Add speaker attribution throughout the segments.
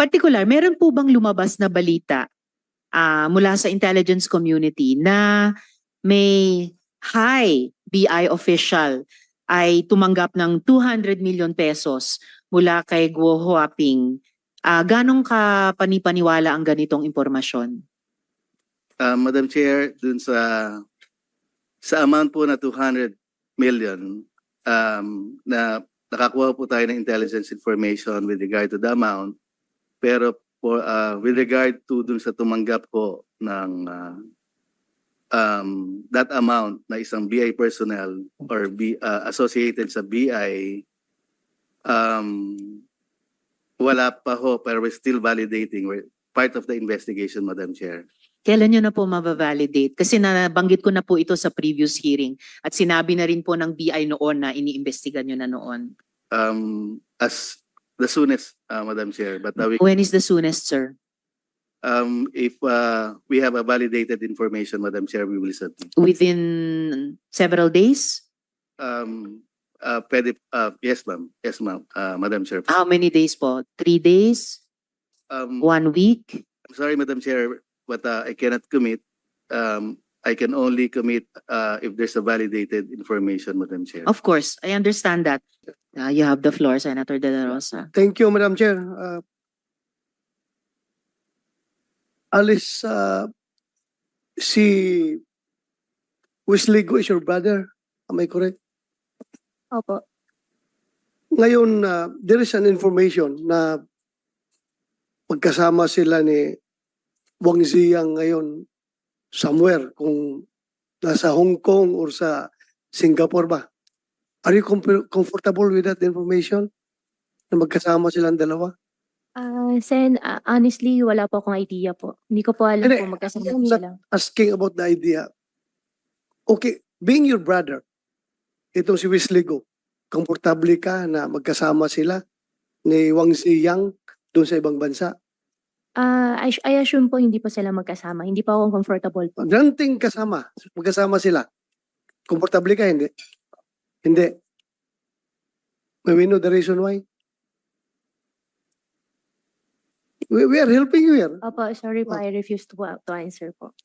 Speaker 1: particular, meron po bang lumabas na balita mula sa intelligence community na may high BI official ay tumanggap ng 200 million pesos mula kay Guo Huaping? Ganong ka panipaniwala ang ganitong impormasyon?
Speaker 2: Madam Chair, dun sa amount po na 200 million, na nakakuha po tayo ng intelligence information with regard to the amount, pero with regard to dun sa tumanggap po ng that amount na isang BI personnel or associated sa BI, wala pa ho, pero we're still validating. We're part of the investigation, Madam Chair.
Speaker 1: Kailan nyo na po mababalidate? Kasi nabanggit ko na po ito sa previous hearing at sinabi na rin po ng BI noon na iniimbestigan nyo na noon.
Speaker 2: As the soonest, Madam Chair. But
Speaker 1: When is the soonest, sir?
Speaker 2: if we have a validated information, Madam Chair, we will submit.
Speaker 1: Within several days?
Speaker 2: Yes, ma'am. Yes, ma'am. Madam Chair.
Speaker 1: How many days po? 3 days? 1 week?
Speaker 2: I'm sorry, Madam Chair, but I cannot commit. I can only commit if there's a validated information, Madam Chair.
Speaker 1: Of course, I understand that. You have the floor, Senator De La Rosa.
Speaker 3: Thank you, Madam Chair. Alice, si Wesley Go is your brother. Am I correct?
Speaker 4: Opo.
Speaker 3: Ngayon, there is an information na magkasama sila ni Wang Ziyang ngayon somewhere, kung nasa Hong Kong or sa Singapore ba. Are you comfortable with that information? Na magkasama silang dalawa?
Speaker 4: Sen, honestly, wala po akong idea po. Hindi ko po alam
Speaker 3: Hindi,
Speaker 4: kung magkasama
Speaker 3: I'm
Speaker 4: po
Speaker 3: not
Speaker 4: sila.
Speaker 3: asking about the idea. Okay, being your brother, itong si Wesley Go, komportable ka na magkasama sila ni Wang Ziyang doon sa ibang bansa?
Speaker 4: I assume po hindi po sila magkasama. Hindi pa ako comfortable po.
Speaker 3: Granting magkasama sila. Komportable ka, hindi? Hindi. May we know the reason why? We are helping you here.
Speaker 4: Opo, sorry po, I refuse to answer po.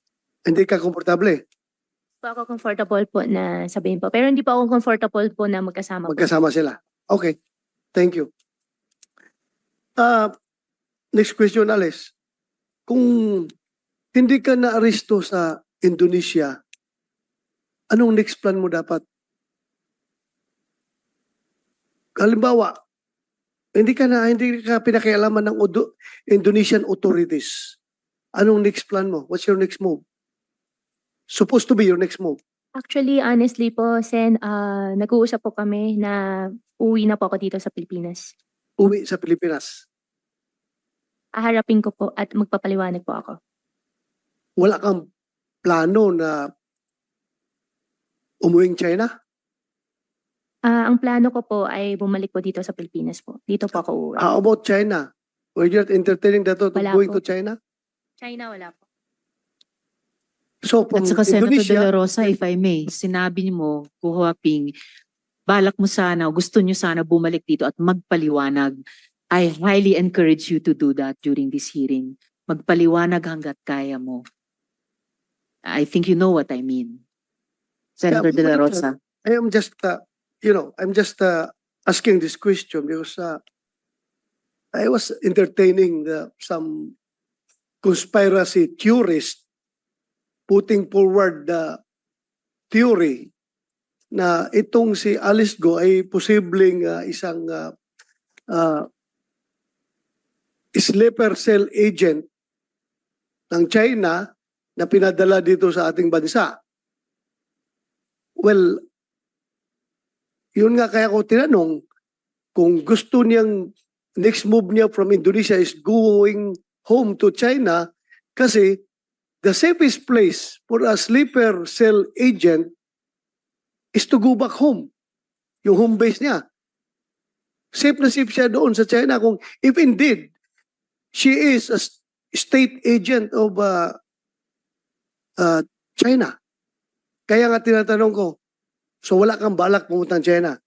Speaker 3: Hindi ka komportable.
Speaker 4: Po ako comfortable po na sabihin po. Pero hindi po ako comfortable po na magkasama po.
Speaker 3: Magkasama sila. Okay. Thank you. Next question, Alice. Kung hindi ka na-aristo sa Indonesia, anong next plan mo dapat? Halimbawa, hindi ka pinakialaman ng Indonesian authorities. Anong next plan mo? What's your next move? Supposed to be your next move.
Speaker 4: Actually, honestly po, Sen, nag-uusap po kami na uwi na po ako dito sa Pilipinas.
Speaker 3: Uwi sa Pilipinas.
Speaker 4: Aharapin ko po at magpapaliwanag po ako.
Speaker 3: Wala kang plano na umuwing China?
Speaker 4: Ang plano ko po ay bumalik po dito sa Pilipinas po. Dito po ako uuwi.
Speaker 3: How about China? Were you entertaining that to
Speaker 4: Wala
Speaker 3: going
Speaker 4: po.
Speaker 3: to China?
Speaker 4: China, wala po.
Speaker 3: So from
Speaker 1: At saka Senator De La
Speaker 3: Indonesia,
Speaker 1: Rosa, if I may, sinabi mo, Kuhuaping, balak mo sana, gusto nyo sana bumalik dito at magpaliwanag. I highly encourage you to do that during this hearing. Magpaliwanag hanggat kaya mo. I think you know what I mean. Senator De La Rosa.
Speaker 3: I am just, I'm just asking this question because I was entertaining some conspiracy theorists putting forward the theory na itong si Alice Go ay posibleng isang sleeper cell agent ng China na pinadala dito sa ating bansa. Well, yun nga kaya ko tinanong kung gusto niyang next move niya from Indonesia is going home to China kasi the safest place for a sleeper cell agent is to go back home. Yung home base niya. Safe na safe siya doon sa China kung if indeed she is a state agent of China. Kaya nga tinatanong ko, so wala kang balak pumuntang China?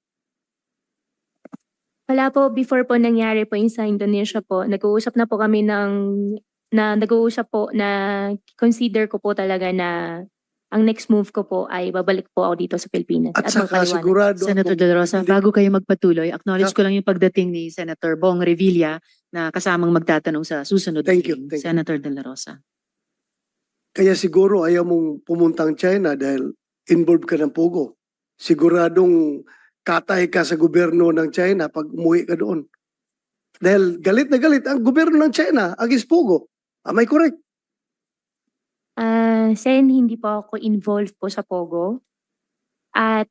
Speaker 4: Wala po, before po nangyari po yung sa Indonesia po, nag-uusap na po kami nag-uusap po na consider ko po talaga na ang next move ko po ay babalik po ako dito sa Pilipinas
Speaker 3: At
Speaker 4: at
Speaker 3: saka
Speaker 4: magpaliwanag.
Speaker 3: sigurado
Speaker 1: Senator
Speaker 3: ako,
Speaker 1: De La Rosa,
Speaker 3: hindi-
Speaker 1: bago kayo magpatuloy, acknowledge ko lang yung pagdating ni Senator Bong Revilla na kasamang magtatanong sa susunod. na
Speaker 3: Thank you,
Speaker 1: hearing.
Speaker 3: thank you.
Speaker 1: Senator De La Rosa.
Speaker 3: Kaya siguro ayaw mong pumuntang China dahil involved ka ng Pogo. Siguradong katay ka sa gobyerno ng China pag umuwi ka doon. Dahil galit na galit ang gobyerno ng China against Pogo. Am I correct?
Speaker 4: Sen, hindi po ako involved po sa Pogo. At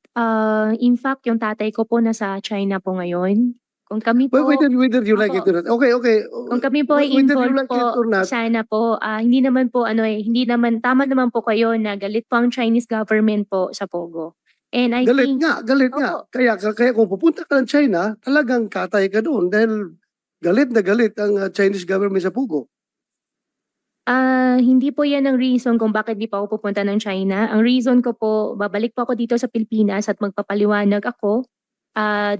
Speaker 4: in fact, yung tatay ko po nasa China po ngayon. Kung kami po,
Speaker 3: Whether you like it
Speaker 4: Opo.
Speaker 3: or not. Okay, okay.
Speaker 4: kung kami po ay
Speaker 3: Whether you
Speaker 4: involved
Speaker 3: like it
Speaker 4: po,
Speaker 3: or not,
Speaker 4: sana po, hindi naman po hindi naman, tama naman po kayo na galit po ang Chinese government po sa Pogo. And I
Speaker 3: galit
Speaker 4: think,
Speaker 3: nga, galit nga.
Speaker 4: Opo.
Speaker 3: Kaya kung pupunta ka ng China, talagang katay ka doon dahil galit na galit ang Chinese government sa Pogo.
Speaker 4: hindi po yan ang reason kung bakit di pa ako pupunta ng China. Ang reason ko po, babalik po ako dito sa Pilipinas at magpapaliwanag ako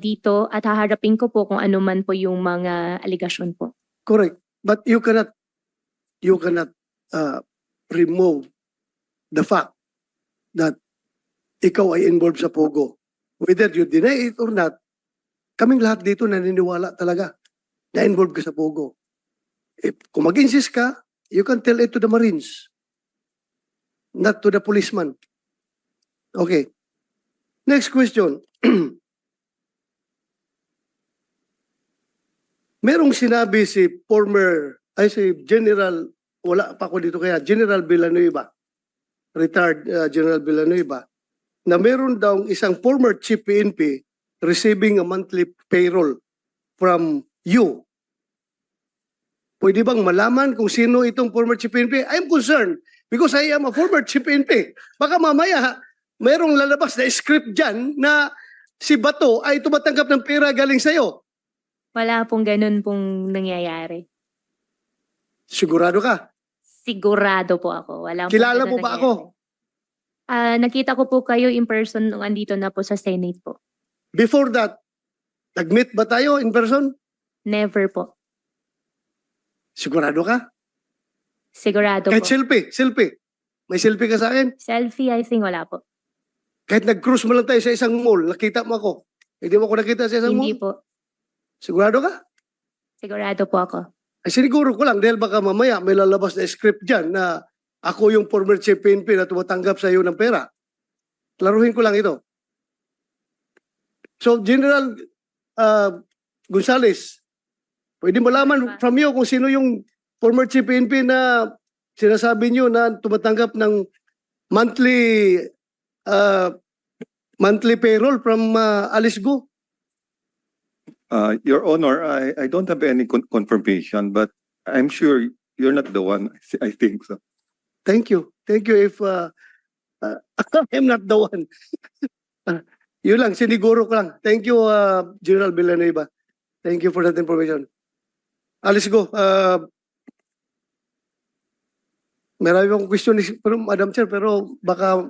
Speaker 4: dito at haharapin ko po kung ano man po yung mga aligasyon po.
Speaker 3: Correct. But you cannot remove the fact that ikaw ay involved sa Pogo. Whether you deny it or not, kaming lahat dito naniniwala talaga na involved ka sa Pogo. Kung mag-insist ka, you can tell it to the Marines, not to the policeman. Okay. Next question. Merong sinabi si General, wala pa ako dito kaya, General Villanueva, retired General Villanueva, na meron daw isang former chief PNP receiving a monthly payroll from you. Pwede bang malaman kung sino itong former chief PNP? I'm concerned because I am a former chief PNP. Baka mamaya, mayroong lalabas na script dyan na si Bato ay tumatanggap ng pera galing sa'yo.
Speaker 4: Wala pong ganun pong nangyayari.
Speaker 3: Sigurado ka?
Speaker 4: Sigurado po ako. Wala
Speaker 3: Kilala
Speaker 4: pong
Speaker 3: mo
Speaker 4: ganun
Speaker 3: ba ako?
Speaker 4: nangyayari. Nakita ko po kayo in person nung andito na po sa Senate po.
Speaker 3: Before that, nag-meet ba tayo in person?
Speaker 4: Never po.
Speaker 3: Sigurado ka?
Speaker 4: Sigurado
Speaker 3: Kahit
Speaker 4: po.
Speaker 3: selfie. May selfie ka sa akin?
Speaker 4: Selfie, I think wala po.
Speaker 3: Kahit nag-cruise mo lang tayo sa isang mall, nakita mo ako. Hindi mo ako nakita sa isang
Speaker 4: Hindi
Speaker 3: mall?
Speaker 4: po.
Speaker 3: Sigurado ka?
Speaker 4: Sigurado po ako.
Speaker 3: Ay siniguro ko lang dahil baka mamaya may lalabas na script dyan na ako yung former chief PNP na tumatanggap sa iyo ng pera. Klaruhin ko lang ito. So General Gonzales, pwede malaman from you kung sino yung former chief PNP na sinasabi niyo na tumatanggap ng monthly payroll from Alice Go.
Speaker 5: Your Honor, I don't have any confirmation, but I'm sure you're not the one. I think so.
Speaker 3: Thank you. Thank you if I'm not the one. Yun lang, siniguro ko lang. Thank you, General Villanueva. Thank you for that information. Alice Go. Marami akong question, Madam Chair, pero baka